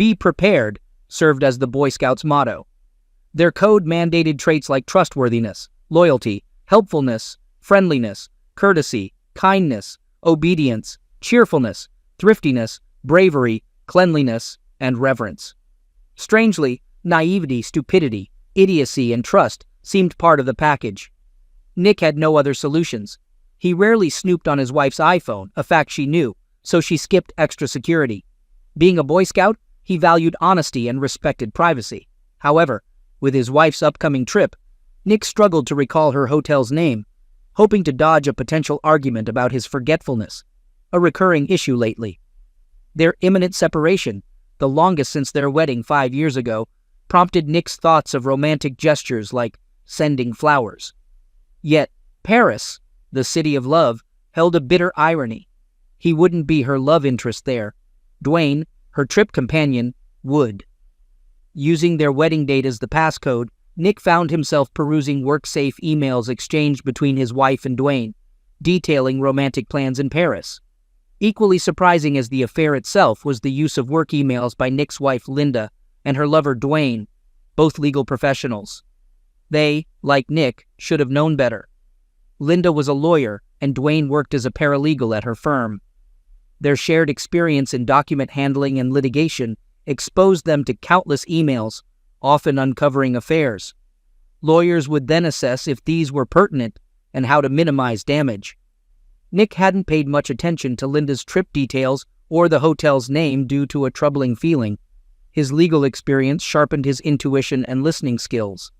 "Be prepared" served as the Boy Scouts' motto. Their code mandated traits like trustworthiness, loyalty, helpfulness, friendliness, courtesy, kindness, obedience, cheerfulness, thriftiness, bravery, cleanliness, and reverence. Strangely, naivety, stupidity, idiocy, and trust seemed part of the package. Nick had no other solutions. He rarely snooped on his wife's iPhone, a fact she knew, so she skipped extra security. Being a Boy Scout, he valued honesty and respected privacy. However, with his wife's upcoming trip, Nick struggled to recall her hotel's name, hoping to dodge a potential argument about his forgetfulness, a recurring issue lately. Their imminent separation, the longest since their wedding 5 years ago, prompted Nick's thoughts of romantic gestures like sending flowers. Yet, Paris, the city of love, held a bitter irony. He wouldn't be her love interest there. Dwayne, her trip companion, would. Using their wedding date as the passcode, Nick found himself perusing work-safe emails exchanged between his wife and Dwayne, detailing romantic plans in Paris. Equally surprising as the affair itself was the use of work emails by Nick's wife Linda and her lover Dwayne, both legal professionals. They, like Nick, should have known better. Linda was a lawyer, and Dwayne worked as a paralegal at her firm. Their shared experience in document handling and litigation exposed them to countless emails, often uncovering affairs. Lawyers would then assess if these were pertinent and how to minimize damage. Nick hadn't paid much attention to Linda's trip details or the hotel's name due to a troubling feeling. His legal experience sharpened his intuition and listening skills.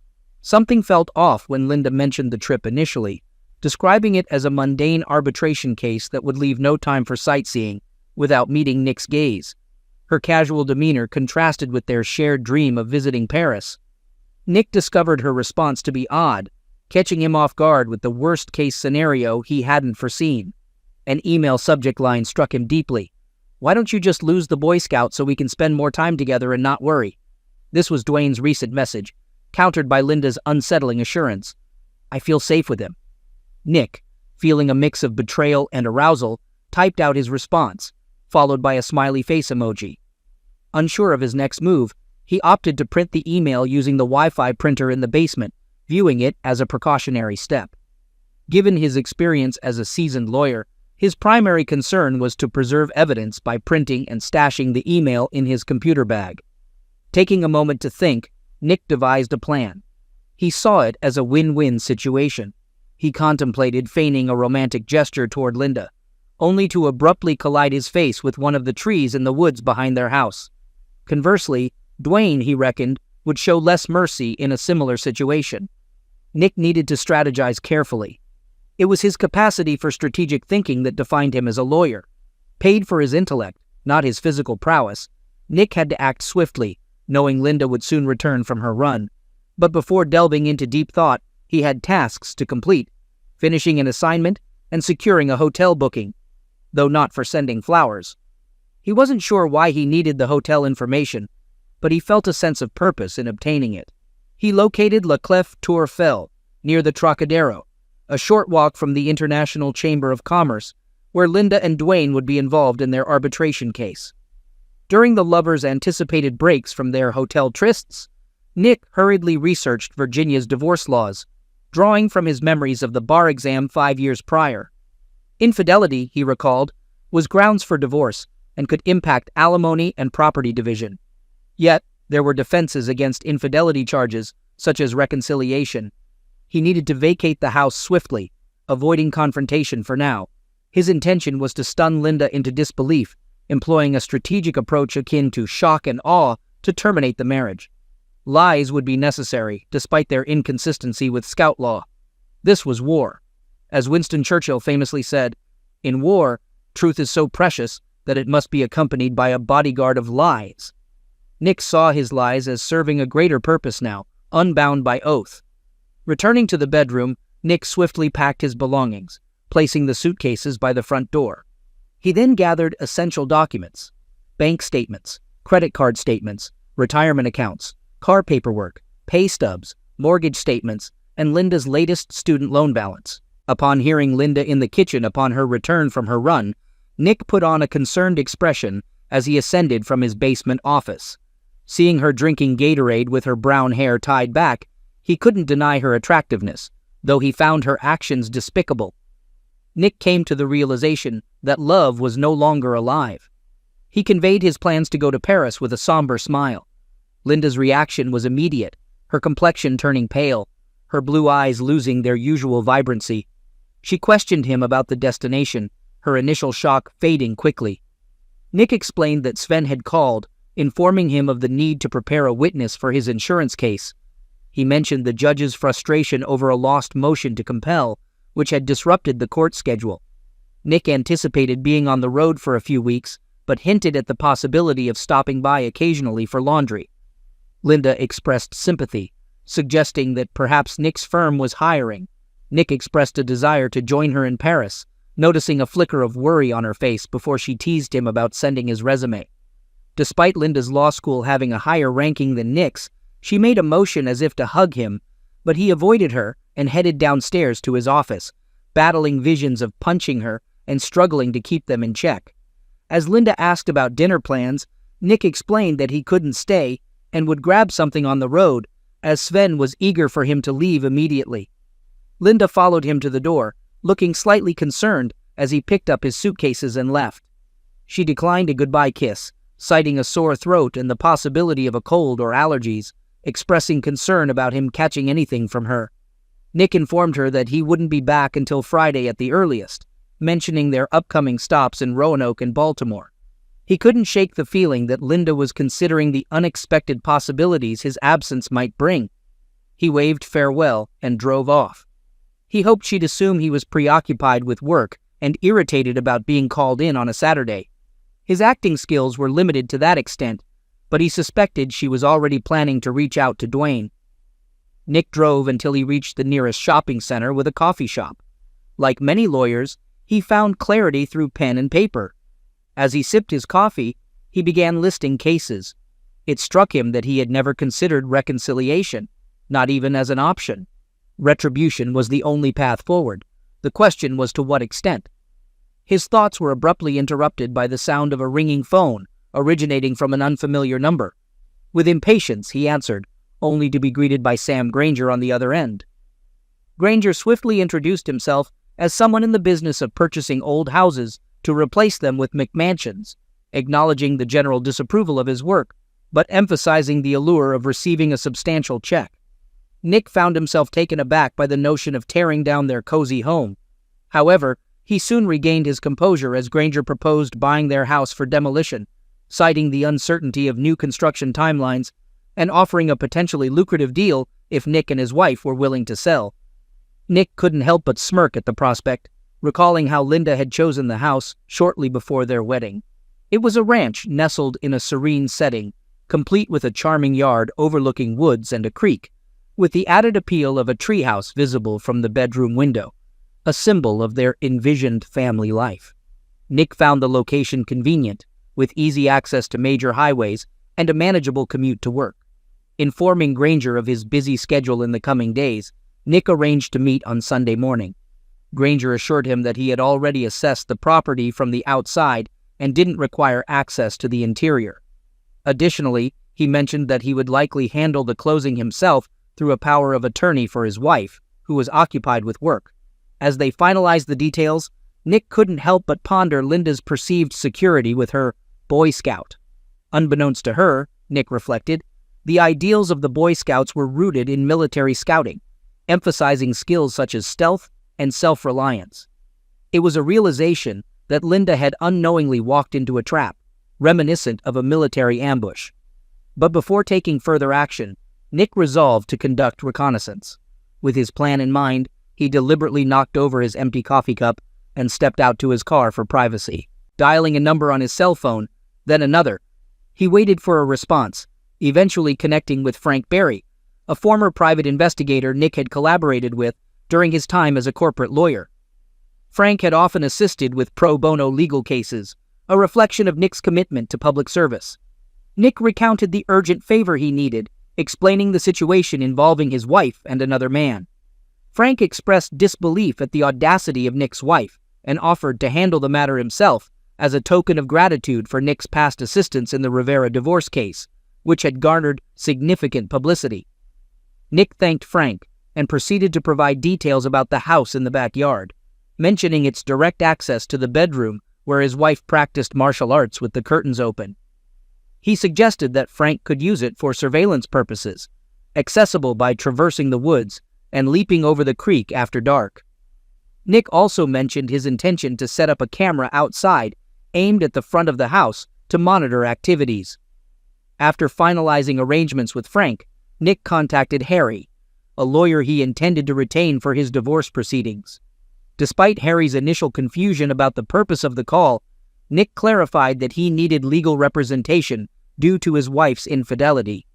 Something felt off when Linda mentioned the trip initially, describing it as a mundane arbitration case that would leave no time for sightseeing without meeting Nick's gaze. Her casual demeanor contrasted with their shared dream of visiting Paris. Nick discovered her response to be odd, catching him off guard with the worst-case scenario he hadn't foreseen. An email subject line struck him deeply. "Why don't you just lose the Boy Scout so we can spend more time together and not worry?" This was Dwayne's recent message, countered by Linda's unsettling assurance. "I feel safe with him." Nick, feeling a mix of betrayal and arousal, typed out his response, followed by a smiley face emoji. Unsure of his next move, he opted to print the email using the Wi-Fi printer in the basement, viewing it as a precautionary step. Given his experience as a seasoned lawyer, his primary concern was to preserve evidence by printing and stashing the email in his computer bag. Taking a moment to think, Nick devised a plan. He saw it as a win-win situation. He contemplated feigning a romantic gesture toward Linda, only to abruptly collide his face with one of the trees in the woods behind their house. Conversely, Dwayne, he reckoned, would show less mercy in a similar situation. Nick needed to strategize carefully. It was his capacity for strategic thinking that defined him as a lawyer. Paid for his intellect, not his physical prowess, Nick had to act swiftly, knowing Linda would soon return from her run. But before delving into deep thought, he had tasks to complete, finishing an assignment and securing a hotel booking, though not for sending flowers. He wasn't sure why he needed the hotel information, but he felt a sense of purpose in obtaining it. He located La Clef Tour Eiffel, near the Trocadero, a short walk from the International Chamber of Commerce, where Linda and Dwayne would be involved in their arbitration case. During the lovers' anticipated breaks from their hotel trysts, Nick hurriedly researched Virginia's divorce laws, drawing from his memories of the bar exam 5 years prior. Infidelity, he recalled, was grounds for divorce and could impact alimony and property division. Yet, there were defenses against infidelity charges, such as reconciliation. He needed to vacate the house swiftly, avoiding confrontation for now. His intention was to stun Linda into disbelief, employing a strategic approach akin to shock and awe to terminate the marriage. Lies would be necessary, despite their inconsistency with Scout law. This was war. As Winston Churchill famously said, "In war, truth is so precious that it must be accompanied by a bodyguard of lies." Nick saw his lies as serving a greater purpose now, unbound by oath. Returning to the bedroom, Nick swiftly packed his belongings, placing the suitcases by the front door. He then gathered essential documents: bank statements, credit card statements, retirement accounts, car paperwork, pay stubs, mortgage statements, and Linda's latest student loan balance. Upon hearing Linda in the kitchen upon her return from her run, Nick put on a concerned expression as he ascended from his basement office. Seeing her drinking Gatorade with her brown hair tied back, he couldn't deny her attractiveness, though he found her actions despicable. Nick came to the realization that love was no longer alive. He conveyed his plans to go to Paris with a somber smile. Linda's reaction was immediate, her complexion turning pale, her blue eyes losing their usual vibrancy. She questioned him about the destination, her initial shock fading quickly. Nick explained that Sven had called, informing him of the need to prepare a witness for his insurance case. He mentioned the judge's frustration over a lost motion to compel, which had disrupted the court schedule. Nick anticipated being on the road for a few weeks, but hinted at the possibility of stopping by occasionally for laundry. Linda expressed sympathy, suggesting that perhaps Nick's firm was hiring. Nick expressed a desire to join her in Paris, noticing a flicker of worry on her face before she teased him about sending his resume. Despite Linda's law school having a higher ranking than Nick's, she made a motion as if to hug him, but he avoided her and headed downstairs to his office, battling visions of punching her and struggling to keep them in check. As Linda asked about dinner plans, Nick explained that he couldn't stay and would grab something on the road, as Sven was eager for him to leave immediately. Linda followed him to the door, looking slightly concerned as he picked up his suitcases and left. She declined a goodbye kiss, citing a sore throat and the possibility of a cold or allergies, expressing concern about him catching anything from her. Nick informed her that he wouldn't be back until Friday at the earliest, mentioning their upcoming stops in Roanoke and Baltimore. He couldn't shake the feeling that Linda was considering the unexpected possibilities his absence might bring. He waved farewell and drove off. He hoped she'd assume he was preoccupied with work and irritated about being called in on a Saturday. His acting skills were limited to that extent, but he suspected she was already planning to reach out to Dwayne. Nick drove until he reached the nearest shopping center with a coffee shop. Like many lawyers, he found clarity through pen and paper. As he sipped his coffee, he began listing cases. It struck him that he had never considered reconciliation, not even as an option. Retribution was the only path forward. The question was to what extent. His thoughts were abruptly interrupted by the sound of a ringing phone, originating from an unfamiliar number. With impatience, he answered, only to be greeted by Sam Granger on the other end. Granger swiftly introduced himself as someone in the business of purchasing old houses to replace them with McMansions, acknowledging the general disapproval of his work, but emphasizing the allure of receiving a substantial check. Nick found himself taken aback by the notion of tearing down their cozy home. However, he soon regained his composure as Granger proposed buying their house for demolition, citing the uncertainty of new construction timelines and offering a potentially lucrative deal if Nick and his wife were willing to sell. Nick couldn't help but smirk at the prospect, recalling how Linda had chosen the house shortly before their wedding. It was a ranch nestled in a serene setting, complete with a charming yard overlooking woods and a creek, with the added appeal of a treehouse visible from the bedroom window, a symbol of their envisioned family life. Nick found the location convenient, with easy access to major highways and a manageable commute to work. Informing Granger of his busy schedule in the coming days, Nick arranged to meet on Sunday morning. Granger assured him that he had already assessed the property from the outside and didn't require access to the interior. Additionally, he mentioned that he would likely handle the closing himself through a power of attorney for his wife, who was occupied with work. As they finalized the details, Nick couldn't help but ponder Linda's perceived security with her Boy Scout. Unbeknownst to her, Nick reflected, the ideals of the Boy Scouts were rooted in military scouting, emphasizing skills such as stealth and self-reliance. It was a realization that Linda had unknowingly walked into a trap, reminiscent of a military ambush. But before taking further action, Nick resolved to conduct reconnaissance. With his plan in mind, he deliberately knocked over his empty coffee cup and stepped out to his car for privacy. Dialing a number on his cell phone, then another, he waited for a response, eventually connecting with Frank Berry, a former private investigator Nick had collaborated with during his time as a corporate lawyer. Frank had often assisted with pro bono legal cases, a reflection of Nick's commitment to public service. Nick recounted the urgent favor he needed, explaining the situation involving his wife and another man. Frank expressed disbelief at the audacity of Nick's wife and offered to handle the matter himself as a token of gratitude for Nick's past assistance in the Rivera divorce case, which had garnered significant publicity. Nick thanked Frank and proceeded to provide details about the house in the backyard, mentioning its direct access to the bedroom where his wife practiced martial arts with the curtains open. He suggested that Frank could use it for surveillance purposes, accessible by traversing the woods and leaping over the creek after dark. Nick also mentioned his intention to set up a camera outside aimed at the front of the house to monitor activities. After finalizing arrangements with Frank, Nick contacted Harry, a lawyer he intended to retain for his divorce proceedings. Despite Harry's initial confusion about the purpose of the call, Nick clarified that he needed legal representation due to his wife's infidelity.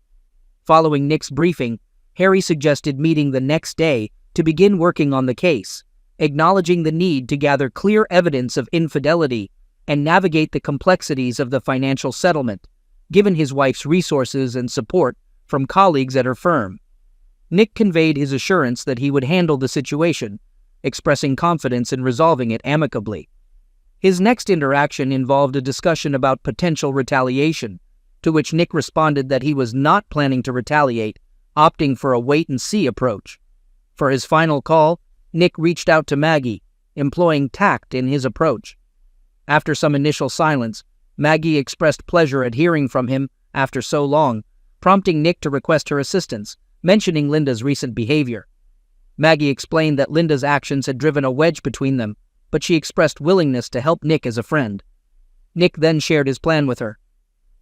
Following Nick's briefing, Harry suggested meeting the next day to begin working on the case, acknowledging the need to gather clear evidence of infidelity and navigate the complexities of the financial settlement, given his wife's resources and support from colleagues at her firm. Nick conveyed his assurance that he would handle the situation, expressing confidence in resolving it amicably. His next interaction involved a discussion about potential retaliation, to which Nick responded that he was not planning to retaliate, opting for a wait-and-see approach. For his final call, Nick reached out to Maggie, employing tact in his approach. After some initial silence, Maggie expressed pleasure at hearing from him after so long, prompting Nick to request her assistance, mentioning Linda's recent behavior. Maggie explained that Linda's actions had driven a wedge between them, but she expressed willingness to help Nick as a friend. Nick then shared his plan with her.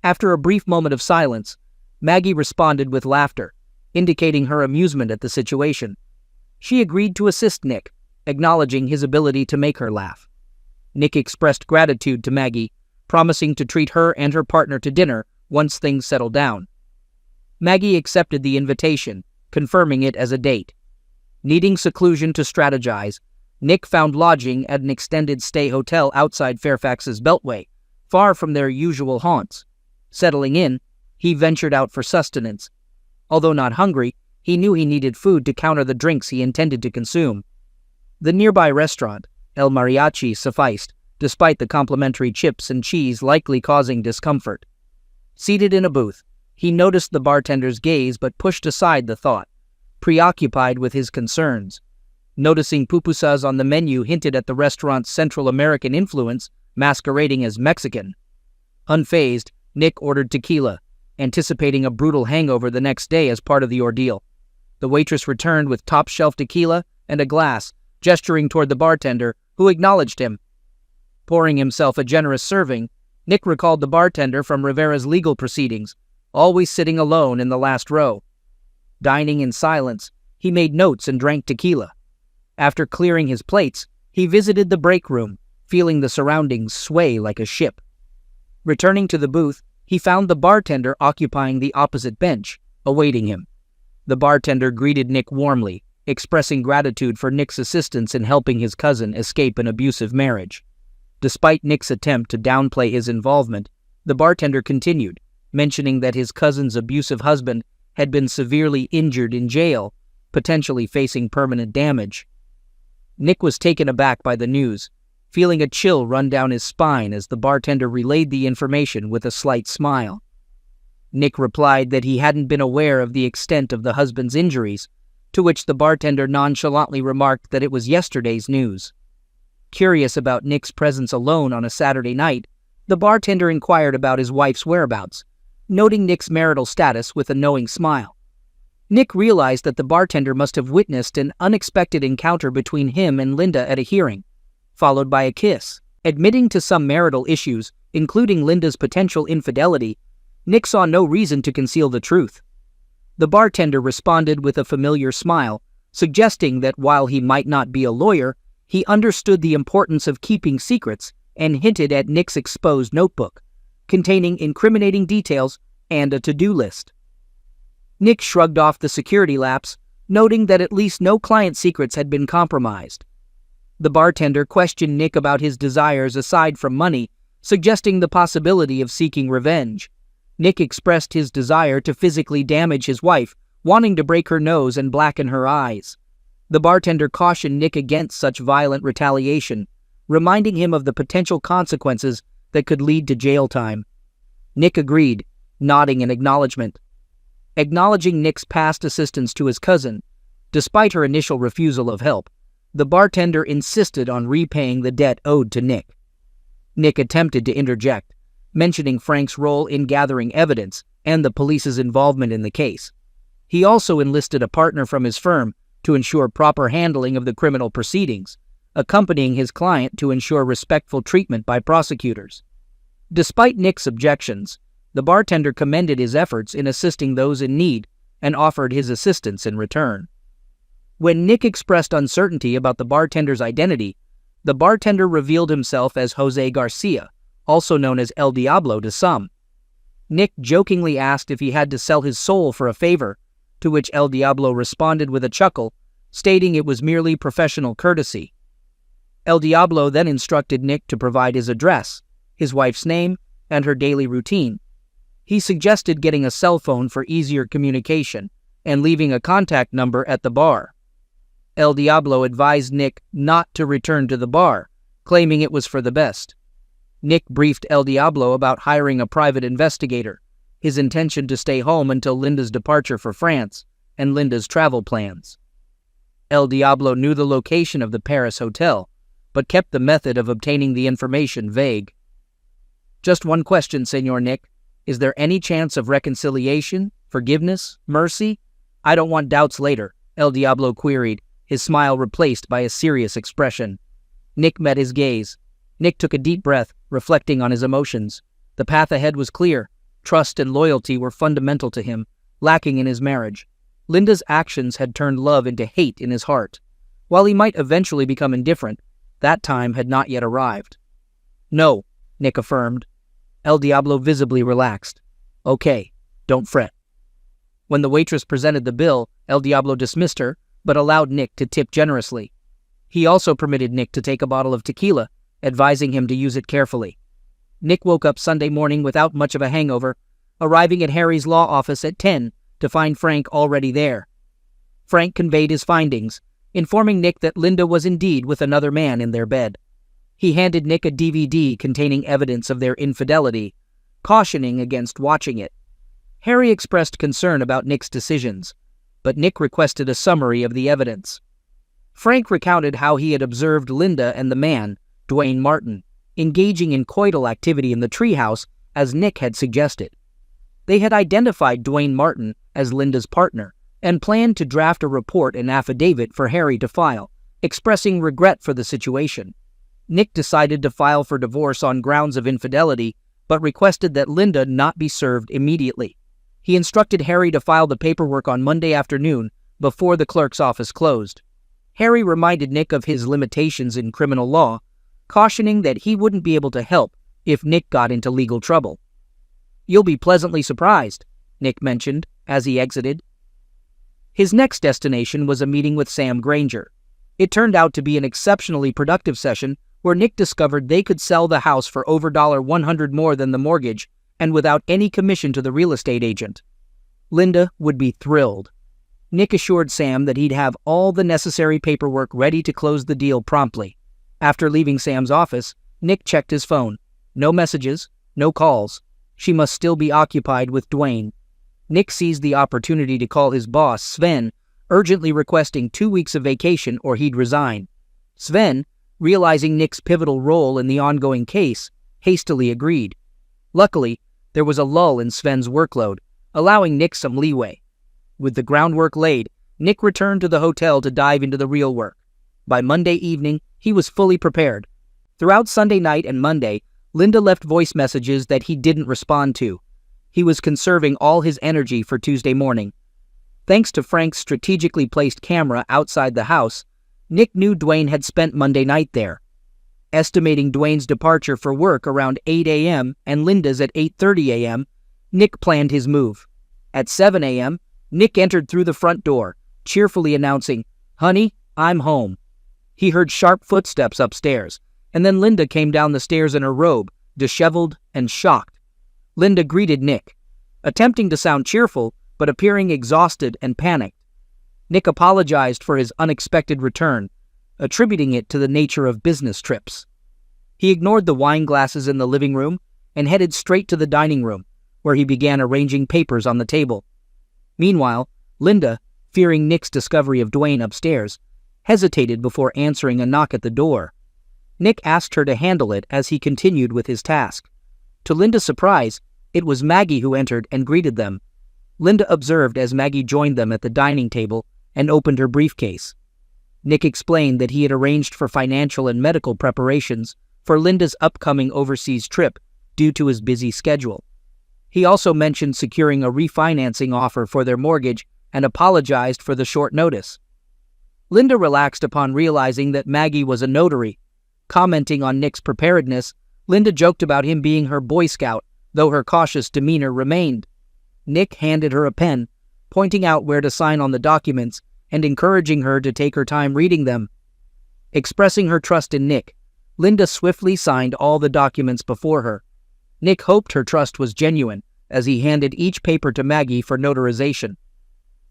After a brief moment of silence, Maggie responded with laughter, indicating her amusement at the situation. She agreed to assist Nick, acknowledging his ability to make her laugh. Nick expressed gratitude to Maggie, promising to treat her and her partner to dinner once things settled down. Maggie accepted the invitation, confirming it as a date. Needing seclusion to strategize, Nick found lodging at an extended stay hotel outside Fairfax's Beltway, far from their usual haunts. Settling in, he ventured out for sustenance. Although not hungry, he knew he needed food to counter the drinks he intended to consume. The nearby restaurant, El Mariachi, sufficed, despite the complimentary chips and cheese likely causing discomfort. Seated in a booth, he noticed the bartender's gaze but pushed aside the thought, preoccupied with his concerns. Noticing pupusas on the menu hinted at the restaurant's Central American influence, masquerading as Mexican. Unfazed, Nick ordered tequila, anticipating a brutal hangover the next day as part of the ordeal. The waitress returned with top-shelf tequila and a glass, gesturing toward the bartender, who acknowledged him. Pouring himself a generous serving, Nick recalled the bartender from Rivera's legal proceedings, always sitting alone in the last row. Dining in silence, he made notes and drank tequila. After clearing his plates, he visited the break room, feeling the surroundings sway like a ship. Returning to the booth, he found the bartender occupying the opposite bench, awaiting him. The bartender greeted Nick warmly, expressing gratitude for Nick's assistance in helping his cousin escape an abusive marriage. Despite Nick's attempt to downplay his involvement, the bartender continued, mentioning that his cousin's abusive husband had been severely injured in jail, potentially facing permanent damage. Nick was taken aback by the news, feeling a chill run down his spine as the bartender relayed the information with a slight smile. Nick replied that he hadn't been aware of the extent of the husband's injuries, to which the bartender nonchalantly remarked that it was yesterday's news. Curious about Nick's presence alone on a Saturday night, the bartender inquired about his wife's whereabouts, noting Nick's marital status with a knowing smile. Nick realized that the bartender must have witnessed an unexpected encounter between him and Linda at a hearing, followed by a kiss. Admitting to some marital issues, including Linda's potential infidelity, Nick saw no reason to conceal the truth. The bartender responded with a familiar smile, suggesting that while he might not be a lawyer, he understood the importance of keeping secrets and hinted at Nick's exposed notebook, containing incriminating details and a to-do list. Nick shrugged off the security lapse, noting that at least no client secrets had been compromised. The bartender questioned Nick about his desires aside from money, suggesting the possibility of seeking revenge. Nick expressed his desire to physically damage his wife, wanting to break her nose and blacken her eyes. The bartender cautioned Nick against such violent retaliation, reminding him of the potential consequences that could lead to jail time. Nick agreed, nodding in acknowledgement. Acknowledging Nick's past assistance to his cousin, despite her initial refusal of help, the bartender insisted on repaying the debt owed to Nick. Nick attempted to interject, mentioning Frank's role in gathering evidence and the police's involvement in the case. He also enlisted a partner from his firm to ensure proper handling of the criminal proceedings, accompanying his client to ensure respectful treatment by prosecutors. Despite Nick's objections, the bartender commended his efforts in assisting those in need and offered his assistance in return. When Nick expressed uncertainty about the bartender's identity, the bartender revealed himself as Jose Garcia, also known as El Diablo to some. Nick jokingly asked if he had to sell his soul for a favor, to which El Diablo responded with a chuckle, stating it was merely professional courtesy. El Diablo then instructed Nick to provide his address, his wife's name, and her daily routine. He suggested getting a cell phone for easier communication and leaving a contact number at the bar. El Diablo advised Nick not to return to the bar, claiming it was for the best. Nick briefed El Diablo about hiring a private investigator, his intention to stay home until Linda's departure for France, and Linda's travel plans. El Diablo knew the location of the Paris hotel, but kept the method of obtaining the information vague. "Just one question, Senor Nick. Is there any chance of reconciliation, forgiveness, mercy? I don't want doubts later," El Diablo queried, his smile replaced by a serious expression. Nick met his gaze. Nick took a deep breath, reflecting on his emotions. The path ahead was clear. Trust and loyalty were fundamental to him, lacking in his marriage. Linda's actions had turned love into hate in his heart. While he might eventually become indifferent, that time had not yet arrived. "No," Nick affirmed. El Diablo visibly relaxed. "Okay, don't fret." When the waitress presented the bill, El Diablo dismissed her, but allowed Nick to tip generously. He also permitted Nick to take a bottle of tequila, advising him to use it carefully. Nick woke up Sunday morning without much of a hangover, arriving at Harry's law office at 10 to find Frank already there. Frank conveyed his findings, informing Nick that Linda was indeed with another man in their bed. He handed Nick a DVD containing evidence of their infidelity, cautioning against watching it. Harry expressed concern about Nick's decisions, but Nick requested a summary of the evidence. Frank recounted how he had observed Linda and the man, Dwayne Martin, engaging in coital activity in the treehouse as Nick had suggested. They had identified Dwayne Martin as Linda's partner and planned to draft a report and affidavit for Harry to file, expressing regret for the situation. Nick decided to file for divorce on grounds of infidelity, but requested that Linda not be served immediately. He instructed Harry to file the paperwork on Monday afternoon before the clerk's office closed. Harry reminded Nick of his limitations in criminal law, cautioning that he wouldn't be able to help if Nick got into legal trouble. "You'll be pleasantly surprised," Nick mentioned as he exited. His next destination was a meeting with Sam Granger. It turned out to be an exceptionally productive session where Nick discovered they could sell the house for over $100 more than the mortgage and without any commission to the real estate agent. Linda would be thrilled. Nick assured Sam that he'd have all the necessary paperwork ready to close the deal promptly. After leaving Sam's office, Nick checked his phone. No messages, no calls. She must still be occupied with Dwayne. Nick seized the opportunity to call his boss, Sven, urgently requesting 2 weeks of vacation or he'd resign. Sven, realizing Nick's pivotal role in the ongoing case, hastily agreed. Luckily, there was a lull in Sven's workload, allowing Nick some leeway. With the groundwork laid, Nick returned to the hotel to dive into the real work. By Monday evening, he was fully prepared. Throughout Sunday night and Monday, Linda left voice messages that he didn't respond to. He was conserving all his energy for Tuesday morning. Thanks to Frank's strategically placed camera outside the house, Nick knew Dwayne had spent Monday night there. Estimating Dwayne's departure for work around 8 a.m. and Linda's at 8:30 a.m., Nick planned his move. At 7 a.m., Nick entered through the front door, cheerfully announcing, "Honey, I'm home." He heard sharp footsteps upstairs, and then Linda came down the stairs in her robe, disheveled and shocked. Linda greeted Nick, attempting to sound cheerful, but appearing exhausted and panicked. Nick apologized for his unexpected return, attributing it to the nature of business trips. He ignored the wine glasses in the living room and headed straight to the dining room, where he began arranging papers on the table. Meanwhile, Linda, fearing Nick's discovery of Dwayne upstairs, hesitated before answering a knock at the door. Nick asked her to handle it as he continued with his task. To Linda's surprise, it was Maggie who entered and greeted them. Linda observed as Maggie joined them at the dining table and opened her briefcase. Nick explained that he had arranged for financial and medical preparations for Linda's upcoming overseas trip due to his busy schedule. He also mentioned securing a refinancing offer for their mortgage and apologized for the short notice. Linda relaxed upon realizing that Maggie was a notary. Commenting on Nick's preparedness, Linda joked about him being her Boy Scout, though her cautious demeanor remained. Nick handed her a pen, pointing out where to sign on the documents and encouraging her to take her time reading them. Expressing her trust in Nick, Linda swiftly signed all the documents before her. Nick hoped her trust was genuine as he handed each paper to Maggie for notarization.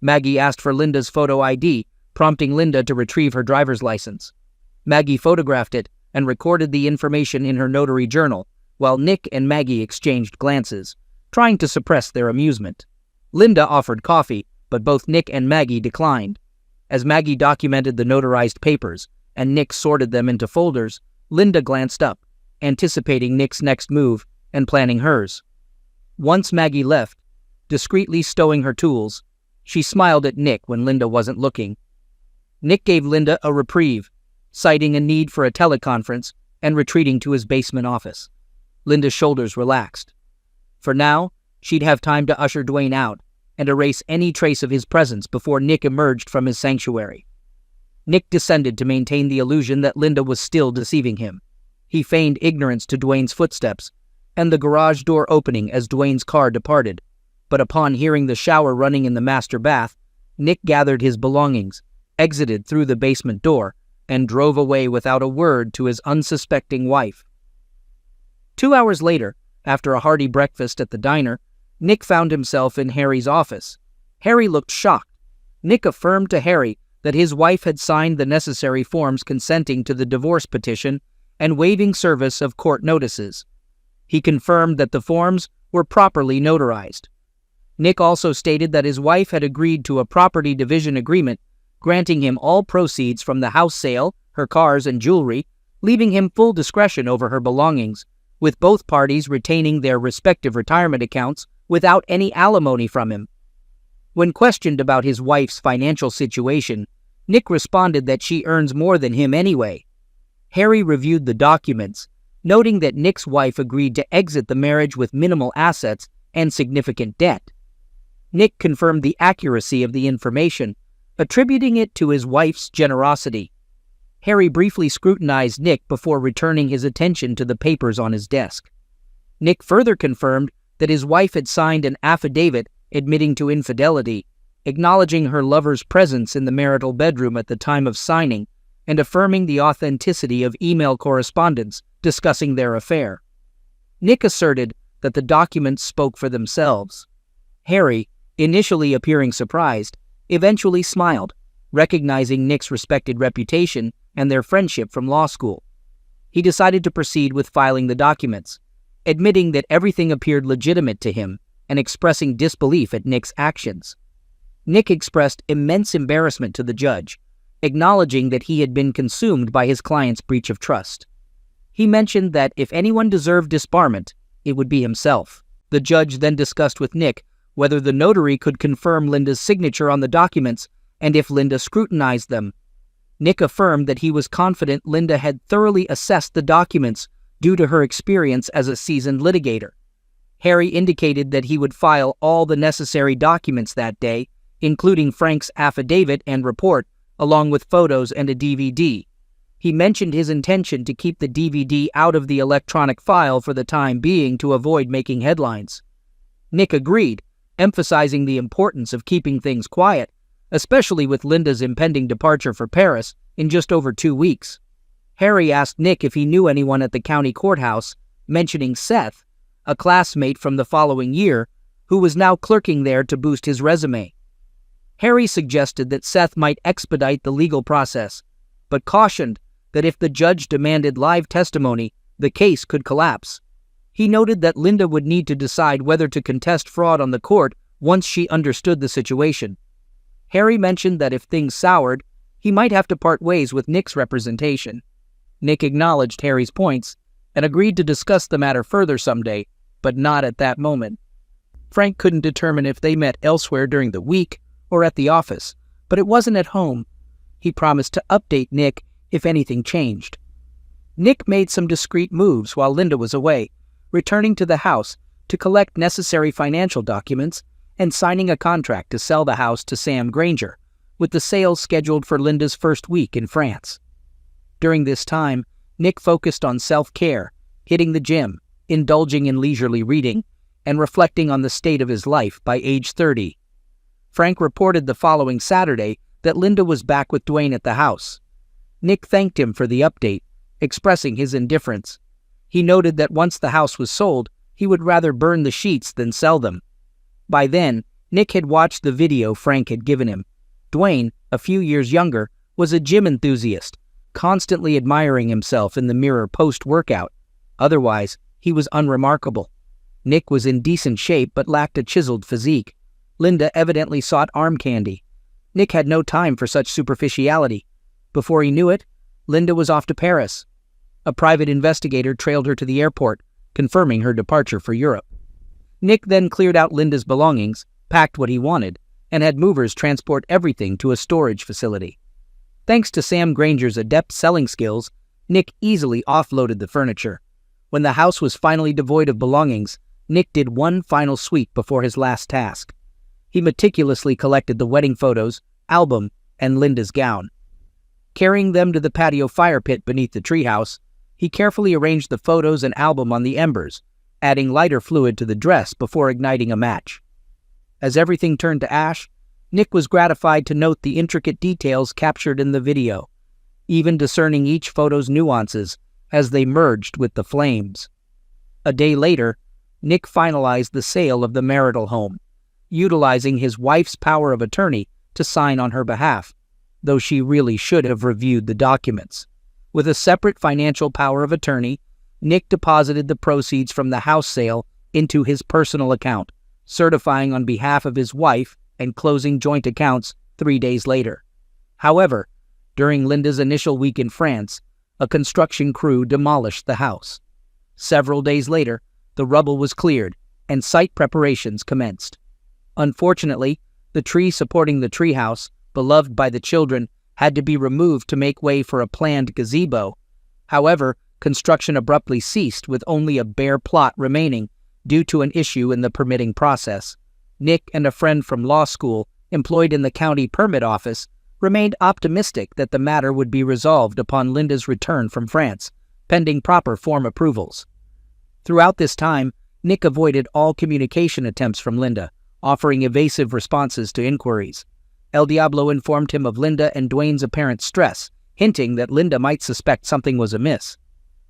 Maggie asked for Linda's photo ID, prompting Linda to retrieve her driver's license. Maggie photographed it and recorded the information in her notary journal, while Nick and Maggie exchanged glances, trying to suppress their amusement. Linda offered coffee, but both Nick and Maggie declined. As Maggie documented the notarized papers and Nick sorted them into folders, Linda glanced up, anticipating Nick's next move and planning hers. Once Maggie left, discreetly stowing her tools, she smiled at Nick when Linda wasn't looking. Nick gave Linda a reprieve, citing a need for a teleconference and retreating to his basement office. Linda's shoulders relaxed. For now, she'd have time to usher Dwayne out and erase any trace of his presence before Nick emerged from his sanctuary. Nick descended to maintain the illusion that Linda was still deceiving him. He feigned ignorance to Dwayne's footsteps and the garage door opening as Dwayne's car departed, but upon hearing the shower running in the master bath, Nick gathered his belongings, exited through the basement door, and drove away without a word to his unsuspecting wife. 2 hours later, after a hearty breakfast at the diner, Nick found himself in Harry's office. Harry looked shocked. Nick affirmed to Harry that his wife had signed the necessary forms consenting to the divorce petition and waiving service of court notices. He confirmed that the forms were properly notarized. Nick also stated that his wife had agreed to a property division agreement granting him all proceeds from the house sale, her cars and jewelry, leaving him full discretion over her belongings, with both parties retaining their respective retirement accounts without any alimony from him. When questioned about his wife's financial situation, Nick responded that she earns more than him anyway. Harry reviewed the documents, noting that Nick's wife agreed to exit the marriage with minimal assets and significant debt. Nick confirmed the accuracy of the information, attributing it to his wife's generosity. Harry briefly scrutinized Nick before returning his attention to the papers on his desk. Nick further confirmed that his wife had signed an affidavit admitting to infidelity, acknowledging her lover's presence in the marital bedroom at the time of signing, and affirming the authenticity of email correspondence discussing their affair. Nick asserted that the documents spoke for themselves. Harry, initially appearing surprised, eventually smiled, recognizing Nick's respected reputation and their friendship from law school. He decided to proceed with filing the documents, admitting that everything appeared legitimate to him and expressing disbelief at Nick's actions. Nick expressed immense embarrassment to the judge, acknowledging that he had been consumed by his client's breach of trust. He mentioned that if anyone deserved disbarment, it would be himself. The judge then discussed with Nick whether the notary could confirm Linda's signature on the documents and if Linda scrutinized them. Nick affirmed that he was confident Linda had thoroughly assessed the documents due to her experience as a seasoned litigator. Harry indicated that he would file all the necessary documents that day, including Frank's affidavit and report, along with photos and a DVD. He mentioned his intention to keep the DVD out of the electronic file for the time being to avoid making headlines. Nick agreed, emphasizing the importance of keeping things quiet, especially with Linda's impending departure for Paris in just over 2 weeks. Harry asked Nick if he knew anyone at the county courthouse, mentioning Seth, a classmate from the following year, who was now clerking there to boost his resume. Harry suggested that Seth might expedite the legal process, but cautioned that if the judge demanded live testimony, the case could collapse. He noted that Linda would need to decide whether to contest fraud on the court once she understood the situation. Harry mentioned that if things soured, he might have to part ways with Nick's representation. Nick acknowledged Harry's points and agreed to discuss the matter further someday, but not at that moment. Frank couldn't determine if they met elsewhere during the week or at the office, but it wasn't at home. He promised to update Nick if anything changed. Nick made some discreet moves while Linda was away, returning to the house to collect necessary financial documents and signing a contract to sell the house to Sam Granger, with the sale scheduled for Linda's first week in France. During this time, Nick focused on self-care, hitting the gym, indulging in leisurely reading, and reflecting on the state of his life by age 30. Frank reported the following Saturday that Linda was back with Dwayne at the house. Nick thanked him for the update, expressing his indifference. He noted that once the house was sold, he would rather burn the sheets than sell them. By then, Nick had watched the video Frank had given him. Dwayne, a few years younger, was a gym enthusiast, constantly admiring himself in the mirror post-workout. Otherwise, he was unremarkable. Nick was in decent shape but lacked a chiseled physique. Linda evidently sought arm candy. Nick had no time for such superficiality. Before he knew it, Linda was off to Paris. A private investigator trailed her to the airport, confirming her departure for Europe. Nick then cleared out Linda's belongings, packed what he wanted, and had movers transport everything to a storage facility. Thanks to Sam Granger's adept selling skills, Nick easily offloaded the furniture. When the house was finally devoid of belongings, Nick did one final sweep before his last task. He meticulously collected the wedding photos, album, and Linda's gown. Carrying them to the patio fire pit beneath the treehouse, he carefully arranged the photos and album on the embers, adding lighter fluid to the dress before igniting a match. As everything turned to ash, Nick was gratified to note the intricate details captured in the video, even discerning each photo's nuances as they merged with the flames. A day later, Nick finalized the sale of the marital home, utilizing his wife's power of attorney to sign on her behalf, though she really should have reviewed the documents. With a separate financial power of attorney, Nick deposited the proceeds from the house sale into his personal account, certifying on behalf of his wife and closing joint accounts 3 days later. However, during Linda's initial week in France, a construction crew demolished the house. Several days later, the rubble was cleared and site preparations commenced. Unfortunately, the tree supporting the treehouse, beloved by the children, had to be removed to make way for a planned gazebo. However, construction abruptly ceased with only a bare plot remaining due to an issue in the permitting process. Nick and a friend from law school, employed in the county permit office, remained optimistic that the matter would be resolved upon Linda's return from France, pending proper form approvals. Throughout this time, Nick avoided all communication attempts from Linda, offering evasive responses to inquiries. El Diablo informed him of Linda and Dwayne's apparent stress, hinting that Linda might suspect something was amiss.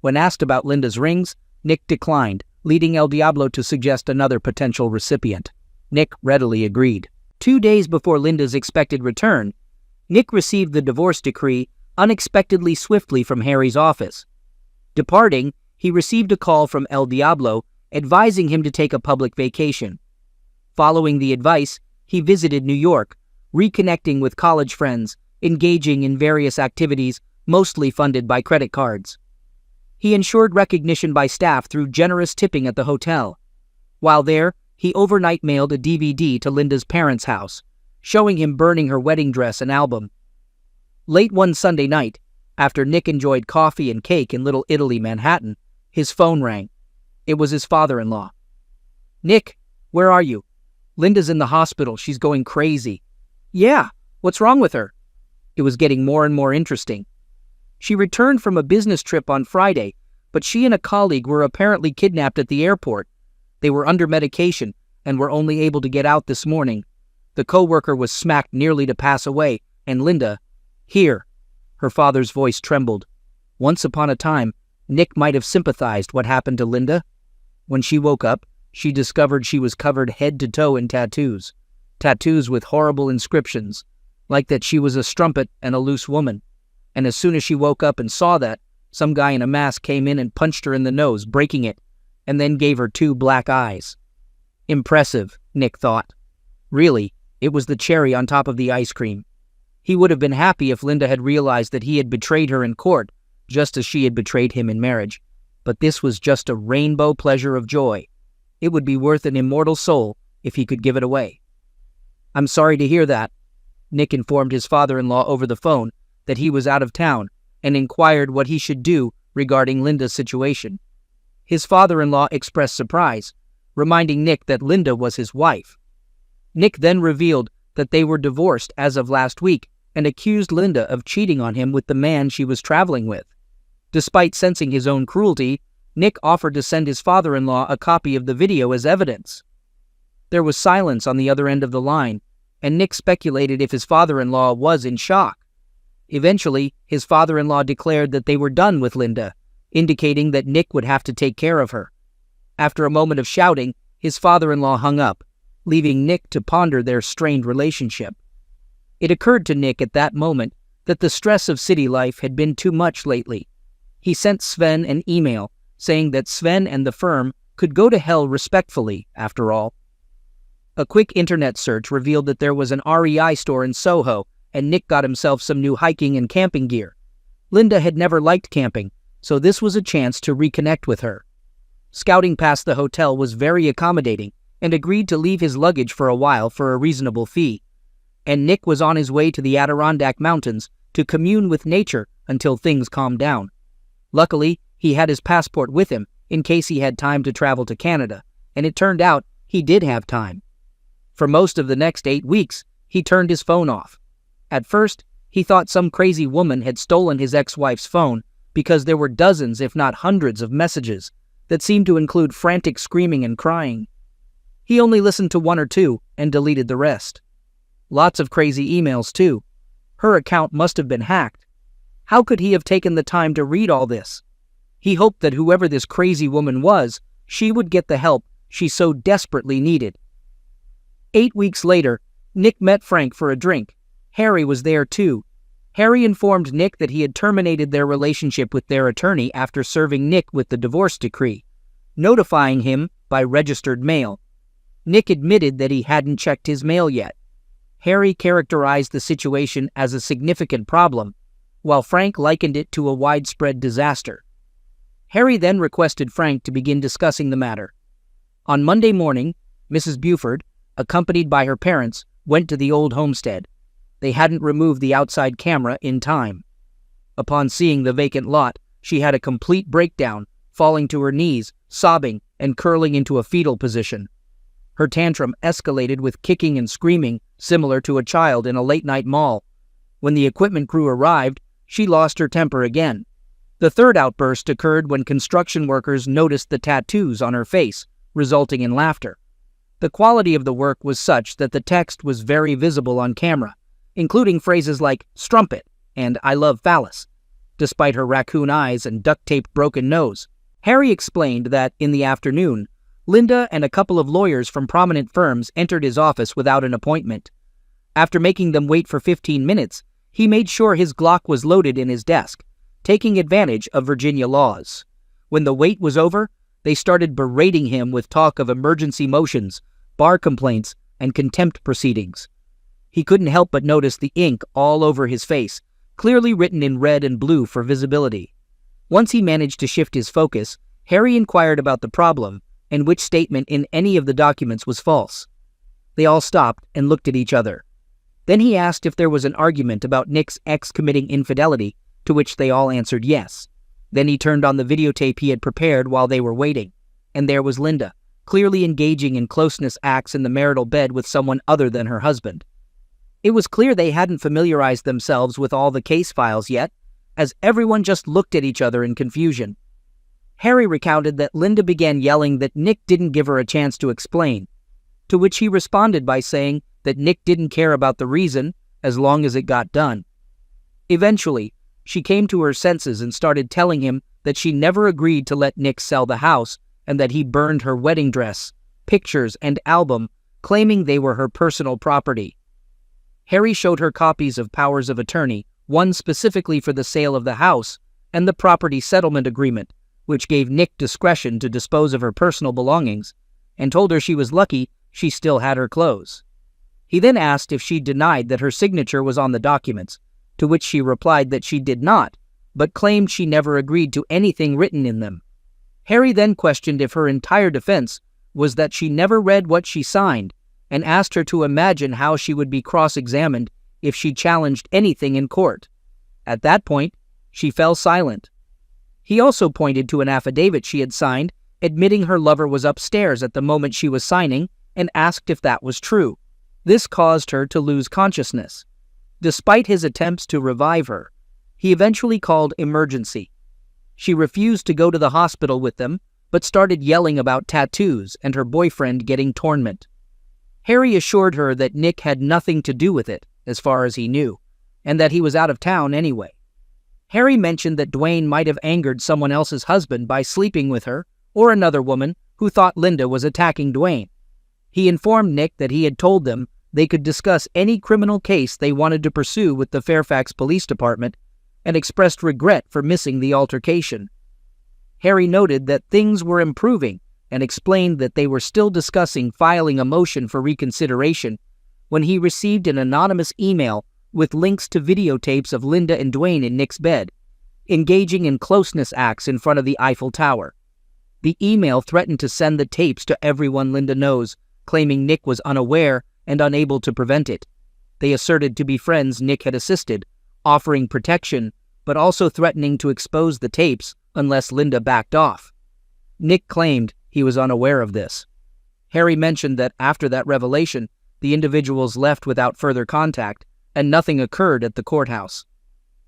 When asked about Linda's rings, Nick declined, leading El Diablo to suggest another potential recipient. Nick readily agreed. 2 days before Linda's expected return, Nick received the divorce decree unexpectedly swiftly from Harry's office. Departing, he received a call from El Diablo advising him to take a public vacation. Following the advice, he visited New York, reconnecting with college friends, engaging in various activities mostly funded by credit cards. He ensured recognition by staff through generous tipping at the hotel. While there, he overnight mailed a DVD to Linda's parents' house, showing him burning her wedding dress and album. Late one Sunday night, after Nick enjoyed coffee and cake in Little Italy, Manhattan, his phone rang. It was his father-in-law. "Nick, where are you? Linda's in the hospital. She's going crazy." "Yeah, what's wrong with her?" It was getting more and more interesting. "She returned from a business trip on Friday, but she and a colleague were apparently kidnapped at the airport. They were under medication and were only able to get out this morning. The co-worker was smacked nearly to pass away, and Linda..." "Here." Her father's voice trembled. Once upon a time, Nick might have sympathized what happened to Linda. When she woke up, she discovered she was covered head to toe in tattoos. Tattoos with horrible inscriptions, like that she was a strumpet and a loose woman. And as soon as she woke up and saw that, Some guy in a mask came in and punched her in the nose, breaking it, and then gave her 2 black eyes. Impressive, Nick thought. Really, it was the cherry on top of the ice cream. He would have been happy if Linda had realized that he had betrayed her in court, just as she had betrayed him in marriage. But this was just a rainbow pleasure of joy. It would be worth an immortal soul if he could give it away. "I'm sorry to hear that." Nick informed his father-in-law over the phone that he was out of town and inquired what he should do regarding Linda's situation. His father-in-law expressed surprise, reminding Nick that Linda was his wife. Nick then revealed that they were divorced as of last week and accused Linda of cheating on him with the man she was traveling with. Despite sensing his own cruelty, Nick offered to send his father-in-law a copy of the video as evidence. There was silence on the other end of the line, and Nick speculated if his father-in-law was in shock. Eventually, his father-in-law declared that they were done with Linda, indicating that Nick would have to take care of her. After a moment of shouting, his father-in-law hung up, leaving Nick to ponder their strained relationship. It occurred to Nick at that moment that the stress of city life had been too much lately. He sent Sven an email saying that Sven and the firm could go to hell respectfully, after all. A quick internet search revealed that there was an REI store in Soho, and Nick got himself some new hiking and camping gear. Linda had never liked camping, so this was a chance to reconnect with her. Scouting past the hotel was very accommodating and agreed to leave his luggage for a while for a reasonable fee. And Nick was on his way to the Adirondack Mountains to commune with nature until things calmed down. Luckily, he had his passport with him in case he had time to travel to Canada, and it turned out he did have time. For most of the next 8 weeks, he turned his phone off. At first, he thought some crazy woman had stolen his ex-wife's phone because there were dozens, if not hundreds, of messages that seemed to include frantic screaming and crying. He only listened to 1 or 2 and deleted the rest. Lots of crazy emails, too. Her account must have been hacked. How could he have taken the time to read all this? He hoped that whoever this crazy woman was, she would get the help she so desperately needed. 8 weeks later, Nick met Frank for a drink. Harry was there too. Harry informed Nick that he had terminated their relationship with their attorney after serving Nick with the divorce decree, notifying him by registered mail. Nick admitted that he hadn't checked his mail yet. Harry characterized the situation as a significant problem, while Frank likened it to a widespread disaster. Harry then requested Frank to begin discussing the matter. On Monday morning, Mrs. Buford, accompanied by her parents, went to the old homestead. They hadn't removed the outside camera in time. Upon seeing the vacant lot, she had a complete breakdown, falling to her knees, sobbing, and curling into a fetal position. Her tantrum escalated with kicking and screaming, similar to a child in a late-night mall. When the equipment crew arrived, she lost her temper again. The third outburst occurred when construction workers noticed the tattoos on her face, resulting in laughter. The quality of the work was such that the text was very visible on camera, including phrases like "strumpet" and "I love phallus," despite her raccoon eyes and duct-taped broken nose. Harry explained that, in the afternoon, Linda and a couple of lawyers from prominent firms entered his office without an appointment. After making them wait for 15 minutes, he made sure his Glock was loaded in his desk, taking advantage of Virginia laws. When the wait was over, they started berating him with talk of emergency motions, bar complaints, and contempt proceedings. He couldn't help but notice the ink all over his face, clearly written in red and blue for visibility. Once he managed to shift his focus, Harry inquired about the problem and which statement in any of the documents was false. They all stopped and looked at each other. Then he asked if there was an argument about Nick's ex committing infidelity, to which they all answered yes. Then he turned on the videotape he had prepared while they were waiting, and there was Linda, clearly engaging in closeness acts in the marital bed with someone other than her husband. It was clear they hadn't familiarized themselves with all the case files yet, as everyone just looked at each other in confusion. Harry recounted that Linda began yelling that Nick didn't give her a chance to explain, to which he responded by saying that Nick didn't care about the reason as long as it got done. Eventually, she came to her senses and started telling him that she never agreed to let Nick sell the house and that he burned her wedding dress, pictures, and album, claiming they were her personal property. Harry showed her copies of powers of attorney, one specifically for the sale of the house, and the property settlement agreement, which gave Nick discretion to dispose of her personal belongings, and told her she was lucky she still had her clothes. He then asked if she denied that her signature was on the documents, to which she replied that she did not, but claimed she never agreed to anything written in them. Harry then questioned if her entire defense was that she never read what she signed, and asked her to imagine how she would be cross-examined if she challenged anything in court. At that point, she fell silent. He also pointed to an affidavit she had signed, admitting her lover was upstairs at the moment she was signing, and asked if that was true. This caused her to lose consciousness. Despite his attempts to revive her, he eventually called emergency. She refused to go to the hospital with them, but started yelling about tattoos and her boyfriend getting torment. Harry assured her that Nick had nothing to do with it, as far as he knew, and that he was out of town anyway. Harry mentioned that Dwayne might have angered someone else's husband by sleeping with her, or another woman who thought Linda was attacking Dwayne. He informed Nick that he had told them they could discuss any criminal case they wanted to pursue with the Fairfax Police Department, and expressed regret for missing the altercation. Harry noted that things were improving and explained that they were still discussing filing a motion for reconsideration when he received an anonymous email with links to videotapes of Linda and Dwayne in Nick's bed, engaging in closeness acts in front of the Eiffel Tower. The email threatened to send the tapes to everyone Linda knows, claiming Nick was unaware and unable to prevent it. They asserted to be friends Nick had assisted, offering protection, but also threatening to expose the tapes unless Linda backed off. Nick claimed he was unaware of this. Harry mentioned that after that revelation, the individuals left without further contact, and nothing occurred at the courthouse.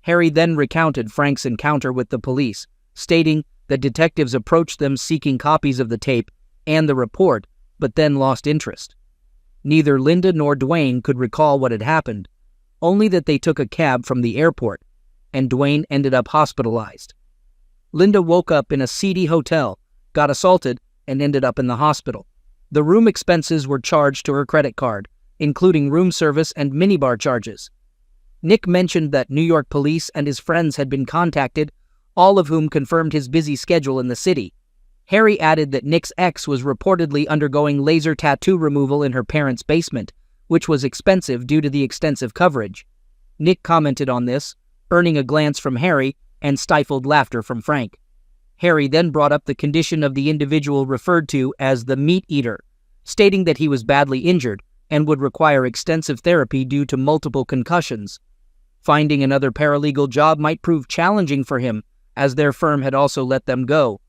Harry then recounted Frank's encounter with the police, stating that detectives approached them seeking copies of the tape and the report, but then lost interest. Neither Linda nor Dwayne could recall what had happened, only that they took a cab from the airport, and Dwayne ended up hospitalized. Linda woke up in a seedy hotel, got assaulted, and ended up in the hospital. The room expenses were charged to her credit card, including room service and minibar charges. Nick mentioned that New York police and his friends had been contacted, all of whom confirmed his busy schedule in the city. Harry added that Nick's ex was reportedly undergoing laser tattoo removal in her parents' basement, which was expensive due to the extensive coverage. Nick commented on this, earning a glance from Harry and stifled laughter from Frank. Harry then brought up the condition of the individual referred to as the meat eater, stating that he was badly injured and would require extensive therapy due to multiple concussions. Finding another paralegal job might prove challenging for him, as their firm had also let them go.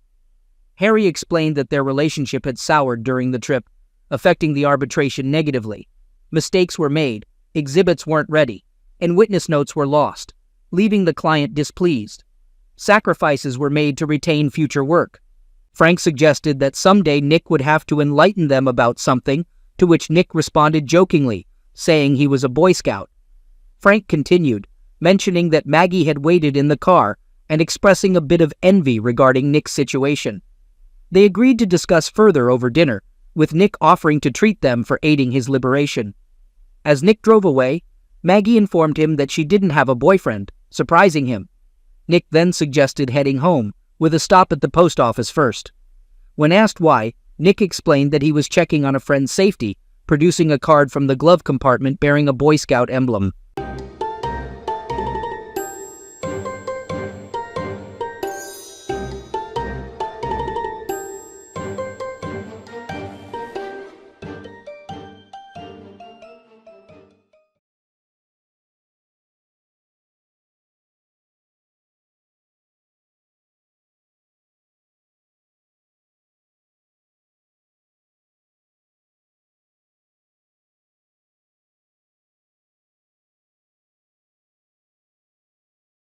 Harry explained that their relationship had soured during the trip, affecting the arbitration negatively. Mistakes were made, exhibits weren't ready, and witness notes were lost, leaving the client displeased. Sacrifices were made to retain future work. Frank suggested that someday Nick would have to enlighten them about something, to which Nick responded jokingly, saying he was a Boy Scout. Frank continued, mentioning that Maggie had waited in the car and expressing a bit of envy regarding Nick's situation. They agreed to discuss further over dinner, with Nick offering to treat them for aiding his liberation. As Nick drove away, Maggie informed him that she didn't have a boyfriend, surprising him. Nick then suggested heading home, with a stop at the post office first. When asked why, Nick explained that he was checking on a friend's safety, producing a card from the glove compartment bearing a Boy Scout emblem.